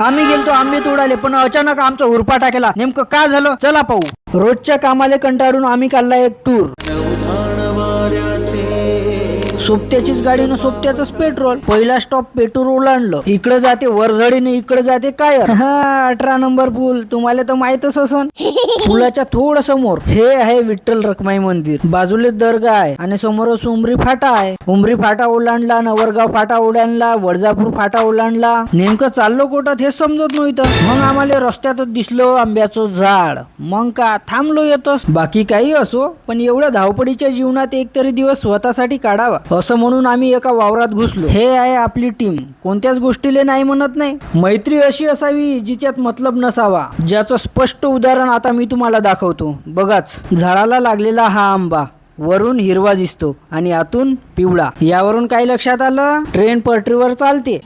आम्ही गेलतो आंबे तोडाले, पण अचानक आमचा हुरपाटा केला. नेमकं काय झालं चला पाहू. रोजच्या कामाले कंटाळून आम्ही काढला एक टूर. सोबत्याचीच गाडी न सोबत्याच पेट्रोल. पहिला स्टॉप पेट्रोल ओलांडलं. इकडे जाते वरझडीने, इकडे जाते कायर. 18 नंबर पूल तुम्हाला तर माहितच असन. पुलाच्या थोडं समोर हे आहे विठ्ठल रखमाई मंदिर. बाजूला दर्गा आहे आणि समोरच उमरी फाटा आहे. उमरी फाटा ओलांडला, नवरगाव फाटा ओलांडला, वडजापूर फाटा ओलांडला. नेमकं चाललो कोटात हेच समजत नव्हतं. मग आम्हाला रस्त्यातच दिसलं आंब्याचं झाड. मग का थांबलो येतोच. बाकी काही असो, पण एवढ्या धावपडीच्या जीवनात एक तरी दिवस स्वतःसाठी काढावा असं म्हणून आम्ही एका वावरात घुसलो. हे आहे आपली टीम. कोणत्याच गोष्टीले नाही म्हणत नाही. मैत्री अशी असावी जिच्यात मतलब नसावा. ज्याचं स्पष्ट उदाहरण आता मी तुम्हाला दाखवतो. बघाच, झाडाला लागलेला हा आंबा वरून हिरवा दिसतो आणि आतून पिवळा. यावरून काय लक्षात आलं? ट्रेन पटरीवर चालते.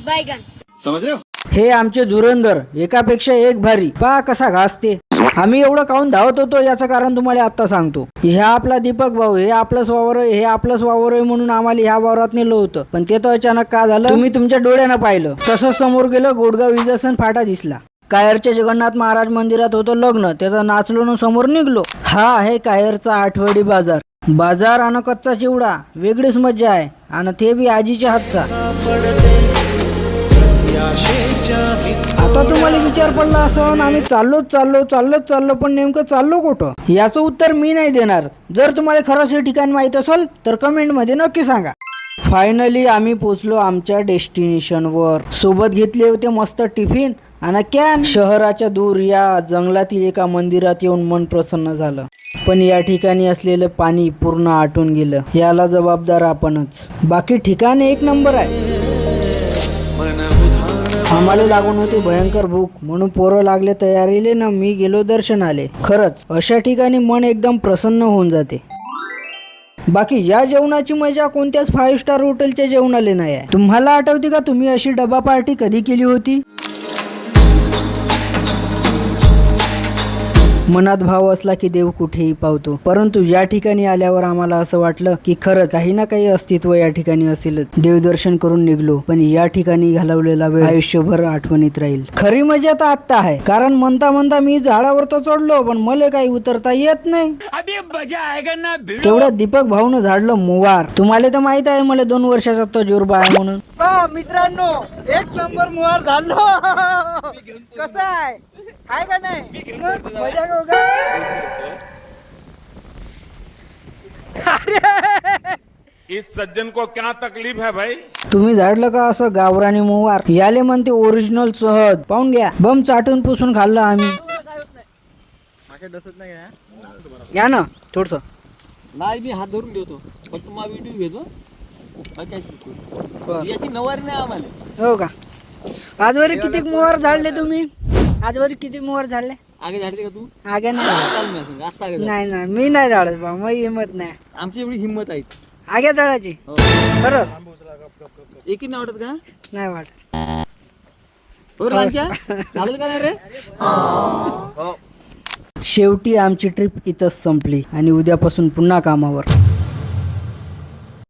समज रे. हे आमचे धुरंधर, एकापेक्षा एक भारी. पहा कसा घासते. आम्ही एवढं काऊन धावत होतो याचं कारण तुम्हाला आता सांगतो. ह्या आपला दीपक भाऊ, हे आपलंच वावर आहे, हे आपलंच वावर आहे म्हणून आम्हाला ह्या वावरात नेलं होतं. पण ते तर अचानक का झालं तुम्ही तुमच्या डोळ्यानं पाहिलं. तसंच समोर गेलं, गोडगाव विजसन फाटा दिसला. कायरच्या जगन्नाथ महाराज मंदिरात होतं लग्न. त्याचा नाचलो न समोर निघलो. हा आहे कायरचा आठवडी बाजार. बाजार आणि कच्चा चिवडा वेगळीच मज्जा आहे, आणि ते बी आजीच्या हातचा. आता तुम्हाला विचार पडला असं, आम्ही चाललो पण नेमकं चाललो कुठं? याचं उत्तर मी नाही देणार. जर तुम्हाला खरंच हे ठिकाण माहित असेल तर कमेंट मध्ये नक्की सांगा. फायनली आम्ही पोचलो आमच्या डेस्टिनेशन वर. सोबत घेतले होते मस्त टिफिन आणि कॅन. शहराच्या दूर या जंगलातील एका मंदिरात येऊन मन प्रसन्न झालं. पण या ठिकाणी असलेलं पाणी पूर्ण आटून गेलं. याला जबाबदार आपणच. बाकी ठिकाण एक नंबर आहे. आम्हाला लागून होती भयंकर भूक, म्हणून पोरं लागले तयारीले ना मी गेलो दर्शनाले. खरंच अशा ठिकाणी मन एकदम प्रसन्न होऊन जाते. बाकी या जेवणाची मजा कोणत्याच 5 स्टार हॉटेलच्या जेवणाले नाही आहे. तुम्हाला आठवते का तुम्ही अशी डबा पार्टी कधी केली होती? मनात भाव असला की देव कुठेही पावतो. परंतु या ठिकाणी आल्यावर आम्हाला असं वाटलं की खरंच काही ना काही अस्तित्व या ठिकाणी असेलच. देवदर्शन करून निघलो, पण या ठिकाणी घालवलेला वेळ आयुष्यभर आठवणीत राहील. खरी मजा तर आत्ता आहे, कारण म्हणता मी झाडावर तर चढलो, पण मला काही उतरता येत नाही. तेवढ्यात दीपक भाऊनं झाडलं मुवार. तुम्हाला तर माहित आहे मला 2 वर्षाचा तजुर्बा आहे म्हणून. मित्रांनो, 1 नंबर मुवार झालो. कसं आहे का नाही? मजा घेऊ का? इस सज्जन को क्या तकलीफ है भाई? तुम्ही झाडलं का असं गावरानी मोवार? याले म्हणते ओरिजिनल सहज. पाहून घ्या, बम चाटून पुसून खाल्लं आम्ही. घ्या ना थोडस. नाही मी हात धरून देतो, फक्त मा व्हिडिओ घेतो. याची नवारी नाही आम्हाला. हो का? आजवर किती मोवार झाडले तुम्ही? आजवर किती मोवार झाले? आगे झाडते का तू? आगे नाही. नाही मी नाही झाडत बा, मग हिंमत नाही. आमची एवढी हिंमत आहे आगे झाडाची. खरंच एकही नाही वाटत का? नाही वाटत. चालेल का नाही रे? शेवटी आमची ट्रिप इथंच संपली आणि उद्यापासून पुन्हा कामावर.